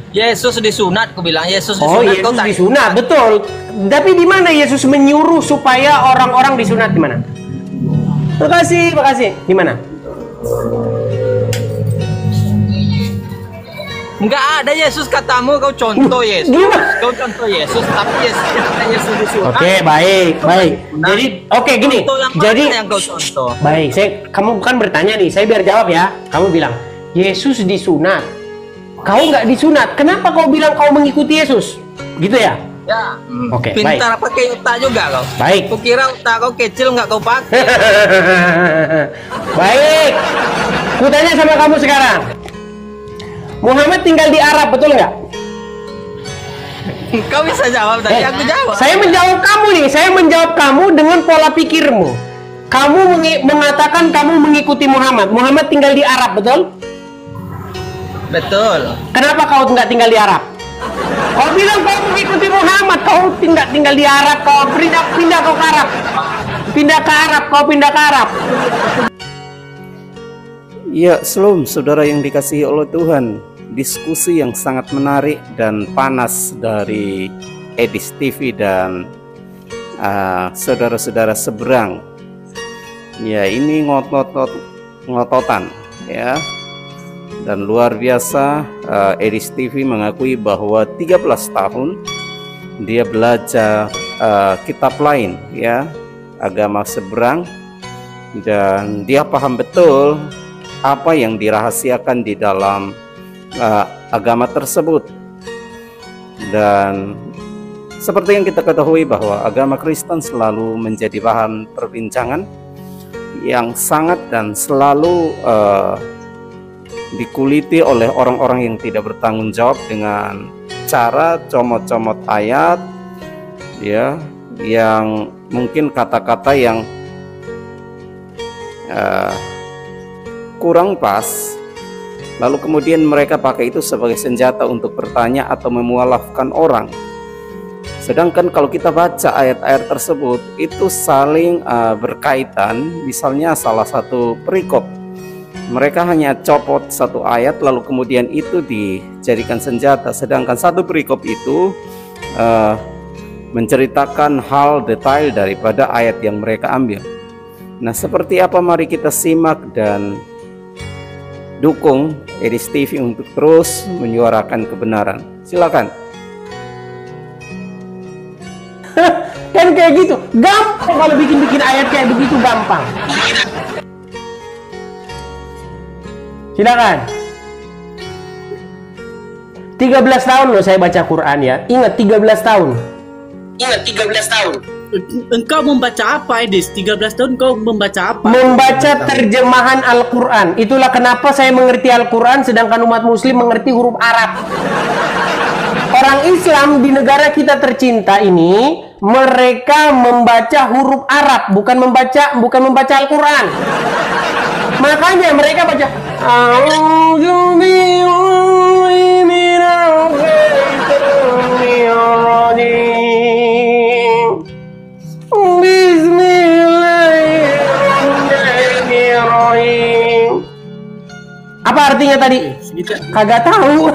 Yesus disunat, aku bilang Yesus disunat. Oh, Yesus disunat, betul. Tapi di mana Yesus menyuruh supaya orang-orang disunat, di mana? Makasih. Di mana? Enggak ada Yesus katamu, kau contoh Yesus. Gimana? Kau contoh Yesus, tapi Yesus disunat. Oke, baik. Jadi, oke gini. Jadi, yang kau contoh. baik. Kamu bukan bertanya nih, saya biar jawab ya. Kamu bilang Yesus disunat. Kau nggak disunat. Kenapa kau bilang kau mengikuti Yesus? Gitu ya? Ya. Oke, Pintar pakai otak juga kau. Baik. Kukira otak kau kecil nggak kau pakai. Baik. Kutanya sama kamu sekarang. Muhammad tinggal di Arab, betul nggak? Kau bisa jawab tadi, aku jawab. Saya menjawab kamu nih. Saya menjawab kamu dengan pola pikirmu. Kamu mengatakan kamu mengikuti Muhammad. Muhammad tinggal di Arab, betul? Betul. Kenapa kau nggak tinggal di Arab? Kau bilang kau mengikuti Muhammad, kau tinggal di Arab, kau pindah kau ke Arab. Kau pindah ke Arab. Ya, Shalom saudara yang dikasihi oleh Tuhan. Diskusi yang sangat menarik dan panas dari Edis TV dan saudara-saudara seberang. Ya, ini ngototan ya. Dan luar biasa, Edis TV mengakui bahwa 13 tahun dia belajar kitab lain ya, agama seberang, dan dia paham betul apa yang dirahasiakan di dalam agama tersebut. Dan seperti yang kita ketahui bahwa agama Kristen selalu menjadi bahan perbincangan yang sangat dan selalu dikuliti oleh orang-orang yang tidak bertanggung jawab dengan cara comot-comot ayat ya, yang mungkin kata-kata yang kurang pas, lalu kemudian mereka pakai itu sebagai senjata untuk bertanya atau memualafkan orang. Sedangkan kalau kita baca ayat-ayat tersebut itu saling berkaitan. Misalnya salah satu perikop, mereka hanya copot satu ayat lalu kemudian itu dijadikan senjata, sedangkan satu perikop itu menceritakan hal detail daripada ayat yang mereka ambil. Nah, seperti apa? Mari kita simak dan dukung Edis TV untuk terus menyuarakan kebenaran. Silakan. Kan kayak gitu, gampang kalau bikin ayat kayak begitu, gampang. Silakan. 13 tahun loh saya baca Quran ya. Ingat 13 tahun. Engkau membaca apa, Edis? 13 tahun kau membaca apa? Membaca terjemahan Al-Quran. Itulah kenapa saya mengerti Al-Quran sedangkan umat muslim mengerti huruf Arab. Orang Islam di negara kita tercinta ini, mereka membaca huruf Arab, bukan membaca Al-Quran. Makanya mereka baca apa artinya tadi? Kagak tahu.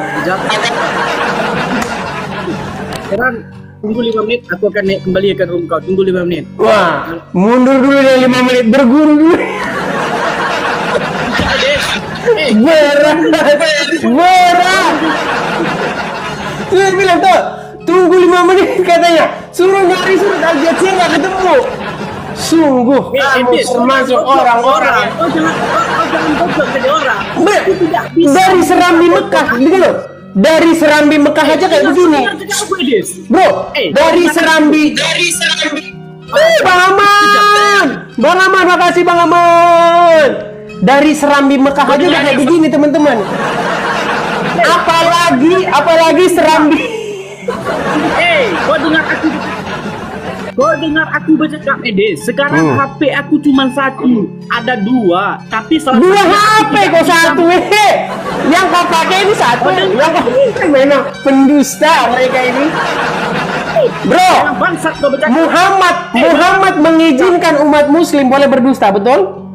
Sekarang tunggu 5 menit, aku akan kembali ke room kau. Tunggu 5 menit. Wah, mundur dulu deh 5 menit, berguru dulu. Berat. Dia bilang tuh, tunggu 5 menit katanya. Suruh nyari surat Al-Jazir nggak ketemu. Sungguh kamu termasuk orang-orang. Kau jangan goblok jadi orang. Dari Serambi Mekah, gitu loh. Dari Serambi Mekah aja kayak begini. Bro, dari Serambi. Bang Aman, makasih Bang Aman. Dari Serambi Mekah aja kayak begini teman-teman. Apalagi Serambi. Kau dengar aku baca Kak Edis. Sekarang HP aku cuma 1, ada 2, tapi salah 2 HP kok 1 yang kau pakai ini 1. Yang kau memang pendusta mereka ini. Bro, Muhammad mengizinkan umat muslim boleh berdusta, betul?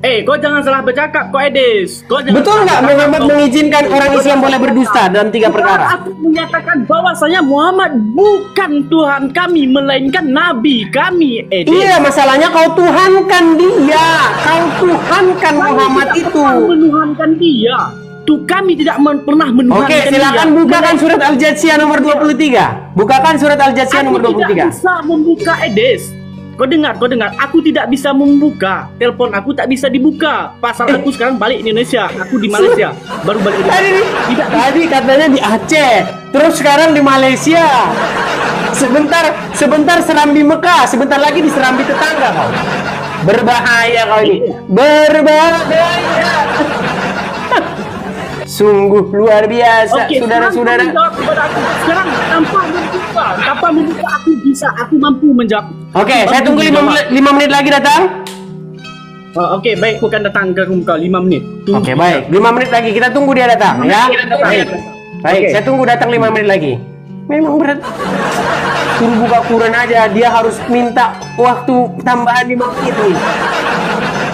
Kau jangan salah bercakap, kau Edis. Kau jangan Betul salah nggak bercakap, Muhammad kau. mengizinkan orang Islam boleh berdusta dalam 3 perkara? Aku menyatakan bahwasanya Muhammad bukan Tuhan kami, melainkan Nabi kami, Edis. Iya, masalahnya kau tuhankan dia. Kau tuhankan Muhammad Kami tidak itu. pernah menuhankan dia. Tuh kami tidak pernah menuhankan Oke, silakan dia. bukakan surat Al-Jathiyah nomor 23. Bukakan surat Al-Jathiyah nomor Aku tidak 23. bisa membuka, Edis. Kau dengar. Aku tidak bisa membuka. Telepon aku tak bisa dibuka. Pasal aku sekarang balik Indonesia. Aku di Malaysia. Baru balik Indonesia. Tidak bisa. Tadi katanya di Aceh, terus sekarang di Malaysia. Sebentar serambi Mekah, sebentar lagi di serambi tetangga kau. Berbahaya kau ini. Berbahaya. Sungguh luar biasa, Oke, saudara-saudara. sekarang kau menjawab kepada aku. Sekarang tanpa membuka aku bisa. Aku mampu menjawab. Oke, saya tunggu 5 menit lagi datang. Oke, baik. Aku akan datang ke rumah kau 5 menit. Tunggu. Oke, baik. 5 menit lagi kita tunggu dia datang, ya. Baik. Baik, Oke. saya tunggu datang 5 menit lagi. Memang berat. Suruh buka Quran aja, dia harus minta waktu tambahan 5 menit nih.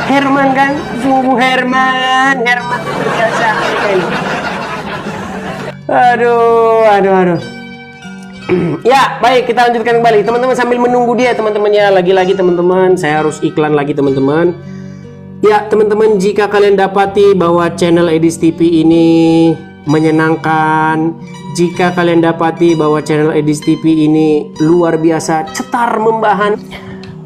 Herman kan, sungguh Herman biasa mereka ini. Aduh. Ya, baik, kita lanjutkan kembali. Teman-teman sambil menunggu dia, teman-temannya. Lagi-lagi teman-teman, saya harus iklan lagi teman-teman. Ya, teman-teman, jika kalian dapati bahwa channel Edis TV ini menyenangkan, jika kalian dapati bahwa channel Edis TV ini luar biasa cetar membahan,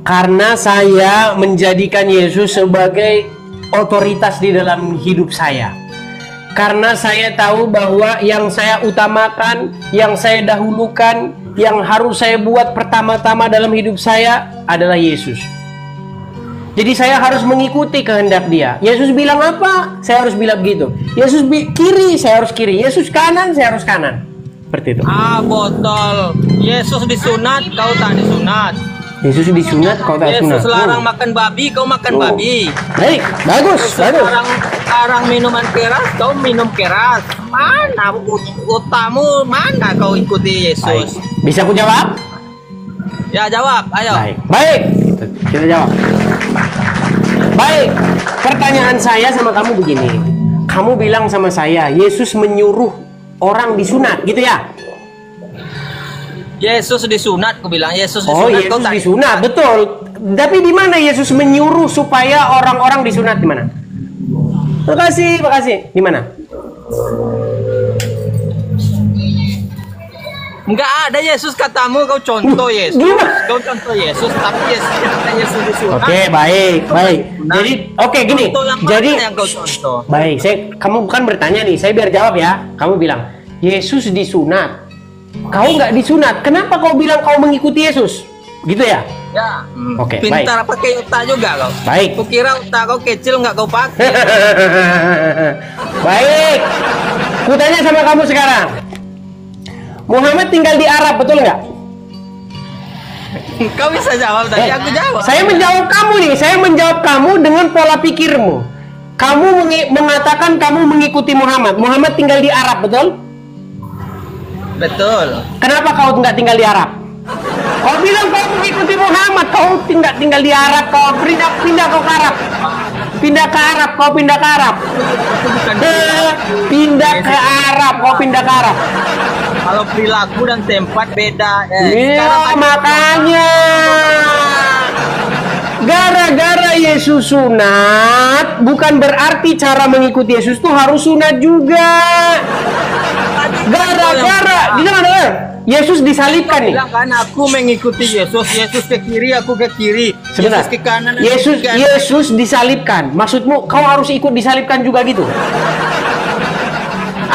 karena saya menjadikan Yesus sebagai otoritas di dalam hidup saya. Karena saya tahu bahwa yang saya utamakan, yang saya dahulukan, yang harus saya buat pertama-tama dalam hidup saya adalah Yesus. Jadi saya harus mengikuti kehendak dia. Yesus bilang apa? Saya harus bilang begitu. Yesus kiri, saya harus kiri. Yesus kanan, saya harus kanan. Seperti itu. Botol. Yesus disunat, kau tak disunat. Yesus disunat, kau tak sunat. Yesus larang makan babi, kau makan babi. Baik, bagus. Larang minuman keras, kau minum keras. Mana utamu? Mana kau ikuti Baik. Yesus? Bisa aku jawab? Ya jawab, ayo. Baik. Kita jawab. Baik. Pertanyaan saya sama kamu begini. Kamu bilang sama saya, Yesus menyuruh orang disunat, gitu ya? Yesus disunat, aku bilang Yesus disunat. Oh, kau Yesus tak disunat, betul. Tapi di mana Yesus menyuruh supaya orang-orang disunat, di mana? Makasih. Di mana? Enggak ada Yesus katamu, kau contoh Yesus. Gimana? Kau contoh Yesus, tapi Yesus disunat. Oke, baik. Jadi, oke gini. Contoh yang mana Jadi, yang kau contoh? baik. Kamu bukan bertanya nih. Saya biar jawab ya. Kamu bilang Yesus disunat. Kau nggak disunat. Kenapa kau bilang kau mengikuti Yesus? Gitu ya? Ya. Oke, Pintar pakai otak juga kau. Baik. Kukira otak kau kecil nggak kau pakai. Baik. Kutanya sama kamu sekarang. Muhammad tinggal di Arab, betul nggak? Kau bisa jawab tadi, aku jawab. Saya menjawab kamu nih. Saya menjawab kamu dengan pola pikirmu. Kamu mengatakan kamu mengikuti Muhammad. Muhammad tinggal di Arab, betul? Betul. Kenapa kau nggak tinggal di Arab? Kau bilang kau mengikuti Muhammad, kau tinggal di Arab, kau pindah kau ke Arab. Pindah ke Arab, kau pindah ke Arab. Aku bukan Pindah ke Arab, kau pindah ke Arab. kalau perilaku dan tempat beda. Iya, makanya. Gara-gara Yesus sunat, bukan berarti cara mengikuti Yesus tuh harus sunat juga. Gara-gara, gimana? Yesus disalibkan nih. Bilang kan aku mengikuti Yesus. Yesus ke kiri, aku ke kiri. Sebentar. Yesus ke kanan, aku Yesus ke kanan. Yesus disalibkan. Maksudmu kau harus ikut disalibkan juga gitu?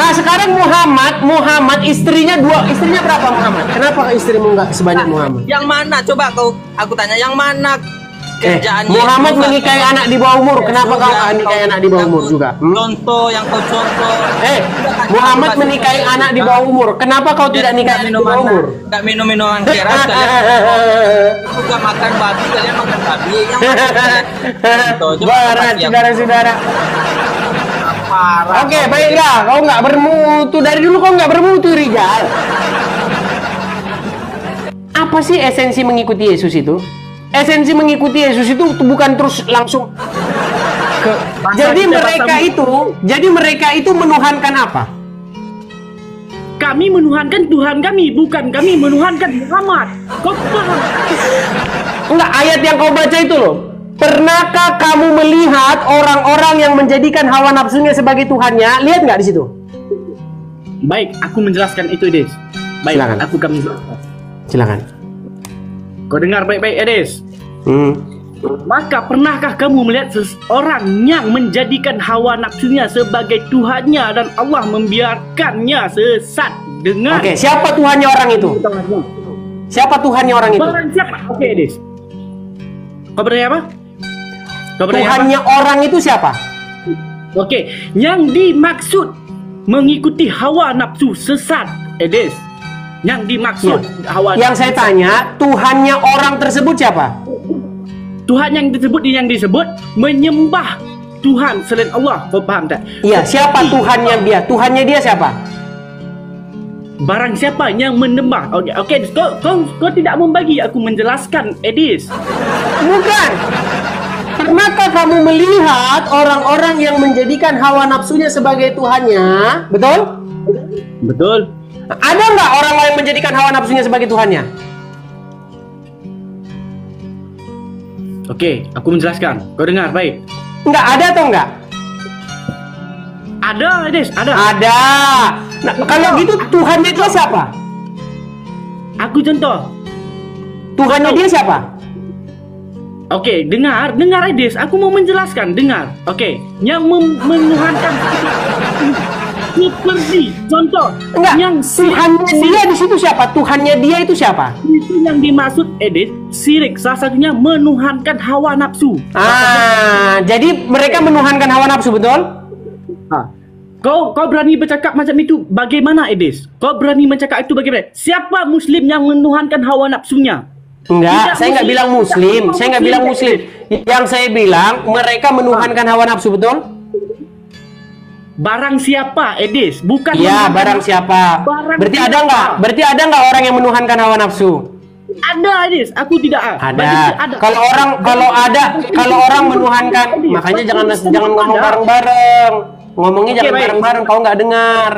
Sekarang Muhammad istrinya berapa Muhammad? Kenapa istrimu nggak sebanyak Muhammad? Yang mana? Coba aku tanya yang mana kerjaan Muhammad Yesus? menikahi anak di bawah umur. Kenapa kau nggak nikahi anak di bawah umur juga? Contoh yang kau contoh. Muhammad menikahi anak di bawah umur. Kenapa kau tidak nikahi anak di bawah umur? Enggak minum minuman keras kalian. Juga makan babi, kalian makan babi. Yang mana kalian? Contoh, coba Barat, kasih yang saudara-saudara. parah. Oke, baiklah. Kau nggak bermutu. Dari dulu kau nggak bermutu, Rijal. Apa sih esensi mengikuti Yesus itu? Esensi mengikuti Yesus itu bukan terus langsung Jadi mereka itu menuhankan apa? Kami menuhankan Tuhan kami, bukan kami menuhankan Muhammad. Kau paham? Enggak, ayat yang kau baca itu loh. Pernahkah kamu melihat orang-orang yang menjadikan hawa nafsunya sebagai Tuhannya? Lihat nggak di situ? Baik, aku menjelaskan itu, Des. Baik, Silakan. aku akan menjelaskan. Silakan. Kau dengar baik-baik, Des. Hmm. Maka pernahkah kamu melihat seseorang yang menjadikan hawa nafsunya sebagai Tuhannya dan Allah membiarkannya sesat dengan... Oke, siapa Tuhannya orang itu? Siapa Tuhannya orang itu? Barang siapa? Oke, Des. Kau bertanya apa? Kau bertanya apa? Tuhannya orang itu siapa? Oke, yang dimaksud mengikuti hawa nafsu sesat, Des. Yang dimaksud hawa Yang saya tanya, Tuhannya orang tersebut siapa? Tuhan yang disebut menyembah Tuhan selain Allah. Kau paham tak? Iya, siapa Tuhannya dia? Tuhannya dia siapa? Barang siapa yang menyembah. Oke, kau tidak membagi aku menjelaskan, Edis. Bukan. Pernahkah kamu melihat orang-orang yang menjadikan hawa nafsunya sebagai Tuhannya? Betul? Betul. Ada nggak orang lain menjadikan hawa nafsunya sebagai Tuhannya? Oke, aku menjelaskan. Kau dengar, baik. Nggak ada atau nggak? Ada, Edis, ada. Ada. Nah, kalau gitu Tuhannya dia siapa? Aku contoh. Tuhannya dia siapa? Oke, dengar, Edis. Aku mau menjelaskan, dengar. Oke, yang menuhankan seperti contoh. Enggak. Yang Tuhannya dia di situ siapa? Tuhannya dia itu siapa? Itu yang dimaksud, Edis. Sirik salah satunya menuhankan hawa nafsu. Jadi mereka menuhankan hawa nafsu, betul? Kau berani bercakap macam itu bagaimana, Edis? Kau berani bercakap itu bagaimana? Siapa Muslim yang menuhankan hawa nafsunya? Enggak, Tidak saya nggak Muslim. bilang Muslim. Tidak Saya nggak bilang Muslim. Yang saya bilang mereka menuhankan hawa nafsu, betul? Barang siapa, Edis? Bukan. Iya, barang siapa? Berarti ada nggak? Berarti ada nggak orang yang menuhankan hawa nafsu? Ada, Edis. Aku tidak. Ada. Kalau orang menuhankan, makanya jangan ngomong bareng-bareng. Ngomongnya Oke, jangan baik. bareng-bareng. Kau nggak dengar.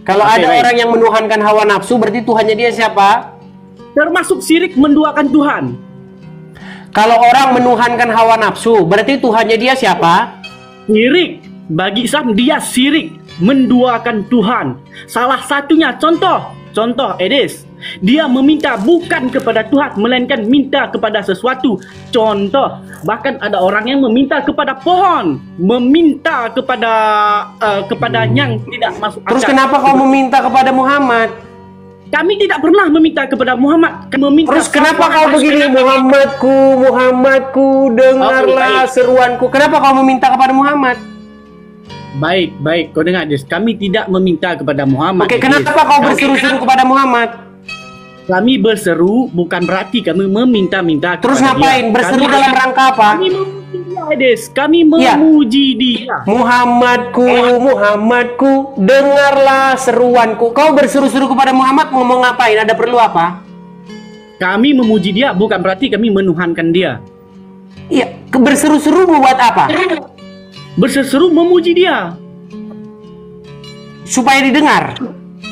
Kalau Oke, ada baik. orang yang menuhankan hawa nafsu, berarti Tuhannya dia siapa? Termasuk sirik menduakan Tuhan. Kalau orang menuhankan hawa nafsu, berarti Tuhannya dia siapa? Sirik. Bagi Islam dia sirik menduakan Tuhan. Salah satunya contoh Edis. Dia meminta bukan kepada Tuhan melainkan minta kepada sesuatu. Contoh, bahkan ada orang yang meminta kepada pohon, meminta kepada yang tidak masuk akal. Terus kenapa kau meminta kepada Muhammad? Kami tidak pernah meminta kepada Muhammad. Kami meminta. Terus kenapa kau begini? Muhammadku, dengarlah seruanku. Kenapa kau meminta kepada Muhammad? Baik, kau dengar, Des. Kami tidak meminta kepada Muhammad. Oke, Des. kenapa kau berseru-seru kepada Muhammad? Kami berseru bukan berarti kami meminta-minta. Terus kepada ngapain? dia. Berseru Kami- dalam rangka apa? Kami memuji dia, Des. Kami Ya. memuji dia. Muhammadku, dengarlah seruanku. Kau berseru-seru kepada Muhammad ngomong ngapain? Ada perlu apa? Kami memuji dia bukan berarti kami menuhankan dia. Iya, berseru-seru mau buat apa? Berseru memuji dia. Supaya didengar.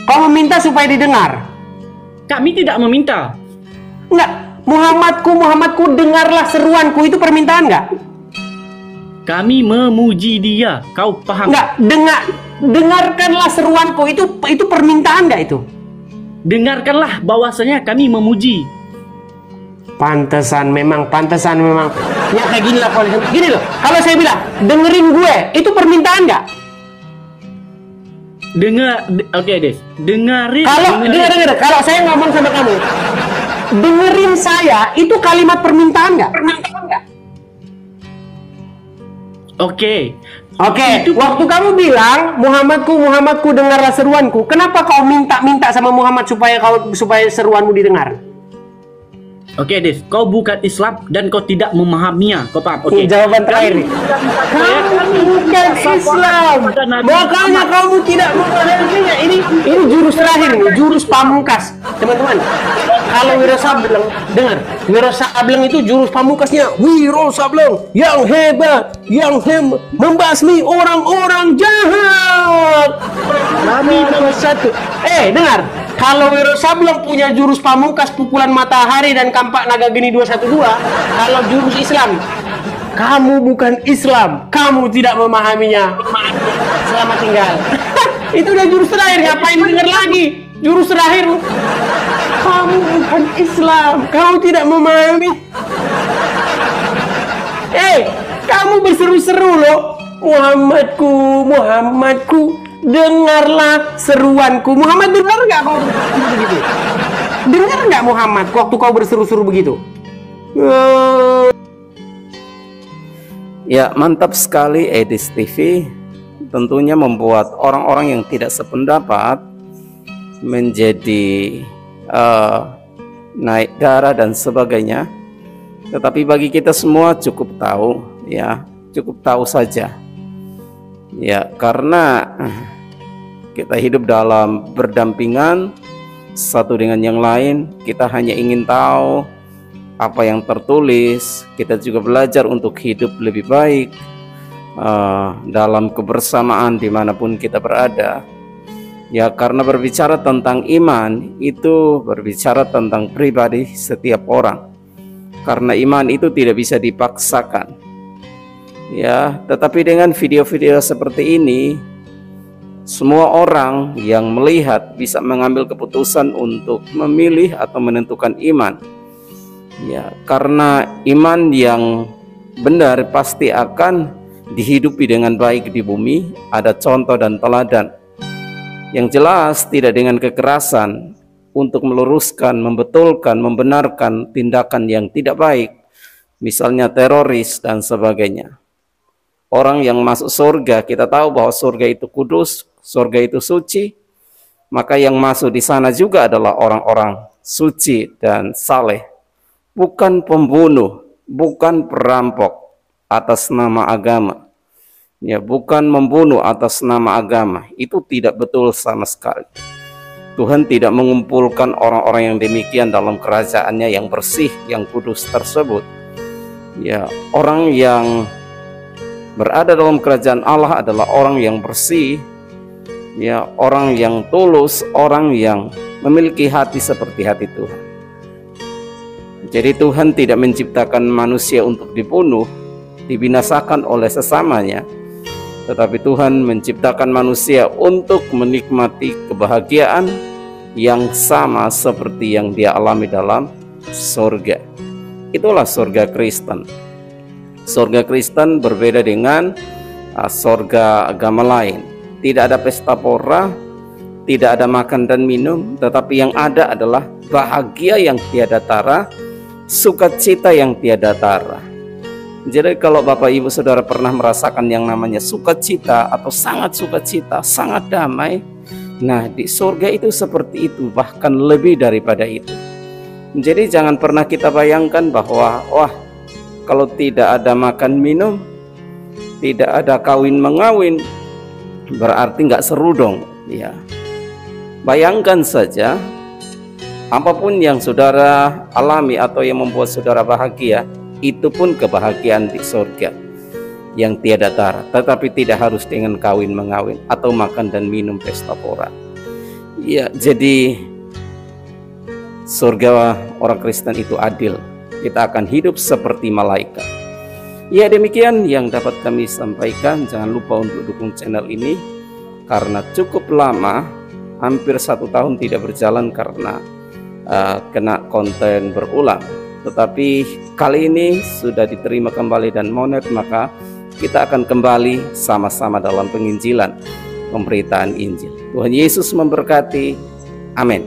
Kau meminta supaya didengar. Kami tidak meminta. Enggak, Muhammadku, dengarlah seruanku. Itu permintaan enggak? Kami memuji dia. Kau paham? Enggak, dengarkanlah seruanku. Itu permintaan enggak itu? Dengarkanlah bahwasanya kami memuji. Pantesan memang. Ya kayak gini lah kalau gini loh. Kalau saya bilang, dengerin gue, itu permintaan enggak? Oke, Des. Dengerin. Dengar. Kalau saya ngomong sama kamu, dengerin saya, itu kalimat permintaan nggak? Oke. Oke. Waktu kamu bilang Muhammadku, dengarlah seruanku. Kenapa kau minta sama Muhammad supaya seruanmu didengar? Oke, Des. Kau bukan Islam dan kau tidak memahaminya. Kau paham? Oke. Jawaban terakhir nih. Kamu bukan Islam, makanya kamu tidak memahaminya. Ini jurus terakhir nih, jurus pamungkas, teman-teman. Kalau Wiro Sableng, dengar, Wiro Sableng itu jurus pamungkasnya Wiro Sableng yang hebat, yang membasmi orang-orang jahat. Nabi nomor 1. Dengar, kalau Wiro Sableng punya jurus pamungkas pukulan matahari dan kampak naga geni 212, kalau jurus Islam, kamu bukan Islam, kamu tidak memahaminya. Selamat tinggal. Itu udah jurus terakhir, ngapain denger lagi? Jurus terakhir. Kamu bukan Islam, kamu tidak memahami. Kamu berseru-seru loh. Muhammadku, Muhammadku, dengarlah seruanku. Muhammad dengar nggak kau begitu? Dengar nggak Muhammad waktu kau berseru-seru begitu? Ya, mantap sekali Edis TV. Tentunya membuat orang-orang yang tidak sependapat menjadi naik darah dan sebagainya. Tetapi bagi kita semua cukup tahu, ya, cukup tahu saja. Ya, karena kita hidup dalam berdampingan satu dengan yang lain, kita hanya ingin tahu apa yang tertulis. Kita juga belajar untuk hidup lebih baik dalam kebersamaan dimanapun kita berada. Ya, karena berbicara tentang iman itu berbicara tentang pribadi setiap orang. Karena iman itu tidak bisa dipaksakan. Ya, tetapi dengan video-video seperti ini, semua orang yang melihat bisa mengambil keputusan untuk memilih atau menentukan iman. Ya, karena iman yang benar pasti akan dihidupi dengan baik di bumi, ada contoh dan teladan. Yang jelas tidak dengan kekerasan untuk meluruskan, membetulkan, membenarkan tindakan yang tidak baik, misalnya teroris dan sebagainya. Orang yang masuk surga, kita tahu bahwa surga itu kudus, surga itu suci, maka yang masuk di sana juga adalah orang-orang suci dan saleh, bukan pembunuh, bukan perampok atas nama agama. Ya, bukan membunuh atas nama agama. Itu tidak betul sama sekali. Tuhan tidak mengumpulkan orang-orang yang demikian dalam kerajaannya yang bersih, yang kudus tersebut. Ya, orang yang berada dalam kerajaan Allah adalah orang yang bersih, ya, orang yang tulus, orang yang memiliki hati seperti hati Tuhan. Jadi Tuhan tidak menciptakan manusia untuk dibunuh, dibinasakan oleh sesamanya, tetapi Tuhan menciptakan manusia untuk menikmati kebahagiaan yang sama seperti yang dia alami dalam surga. Itulah surga Kristen. Surga Kristen berbeda dengan surga agama lain. Tidak ada pesta pora, tidak ada makan dan minum, tetapi yang ada adalah bahagia yang tiada tara, sukacita yang tiada tara. Jadi kalau Bapak Ibu Saudara pernah merasakan yang namanya sukacita atau sangat sukacita, sangat damai, nah di surga itu seperti itu, bahkan lebih daripada itu. Jadi jangan pernah kita bayangkan bahwa wah, kalau tidak ada makan minum, tidak ada kawin mengawin, berarti nggak seru dong. Ya, bayangkan saja apapun yang saudara alami atau yang membuat saudara bahagia, itu pun kebahagiaan di surga yang tiada tara, tetapi tidak harus dengan kawin mengawin atau makan dan minum pesta pora. Ya, jadi surga orang Kristen itu adil. Kita akan hidup seperti malaikat. Ya, demikian yang dapat kami sampaikan. Jangan lupa untuk dukung channel ini karena cukup lama, hampir 1 tahun tidak berjalan karena kena konten berulang. Tetapi kali ini sudah diterima kembali dan monet, maka kita akan kembali sama-sama dalam penginjilan, pemberitaan Injil. Tuhan Yesus memberkati. Amin.